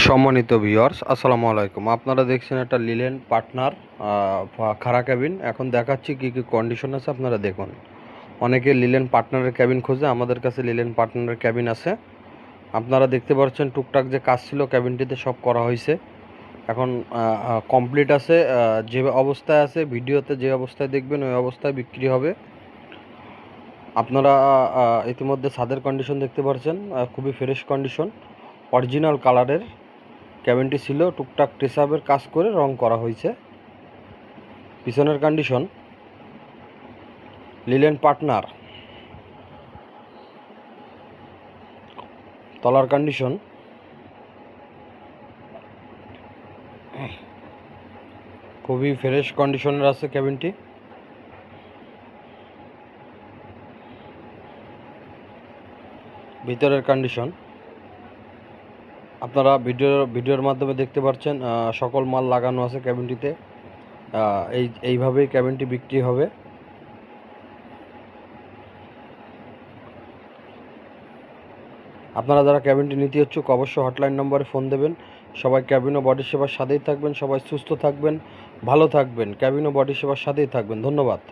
সম্মানিত ভিউয়ার্স, আসসালামু আলাইকুম। আপনারা দেখছেন একটা লিলেন পার্টনার খাড়া ক্যাবিন। এখন দেখাচ্ছি কী কী কন্ডিশন আছে, আপনারা দেখুন। অনেকে লিলেন পার্টনারের ক্যাবিন খোঁজে, আমাদের কাছে লিলেন পার্টনারের ক্যাবিন আছে। আপনারা দেখতে পাচ্ছেন টুকটাক যে কাজ ছিল ক্যাবিনটিতে সব করা হয়েছে, এখন কমপ্লিট আছে। যে অবস্থায় আছে ভিডিওতে যে অবস্থায় দেখবেন ওই অবস্থায় বিক্রি হবে। আপনারা ইতিমধ্যে ছাদের কন্ডিশন দেখতে পাচ্ছেন, খুবই ফ্রেশ কন্ডিশন, অরিজিনাল কালারের ক্যাবিনটি ছিল। টুকটাক টেসআপের কাজ করে রং করা হয়েছে। পিছনের কন্ডিশন লিলেন পার্টনার, তলার কন্ডিশন খুবই ফ্রেশ কন্ডিশনের আছে ক্যাবিনটি। ভিতরের কন্ডিশন আপনারা ভিডিওর মাধ্যমে দেখতে পাচ্ছেন, সকল মাল লাগানো আছে ক্যাবিনটিতে। এইভাবেই ক্যাবিনটি বিক্রি হবে। আপনারা যারা ক্যাবিনটি নিতে ইচ্ছুক অবশ্যই হটলাইন নম্বরে ফোন দেবেন। সবাই ক্যাবিন ও বডি সেবার সাথেই থাকবেন, সবাই সুস্থ থাকবেন, ভালো থাকবেন, ক্যাবিন ও বডি সেবার সাথেই থাকবেন। ধন্যবাদ।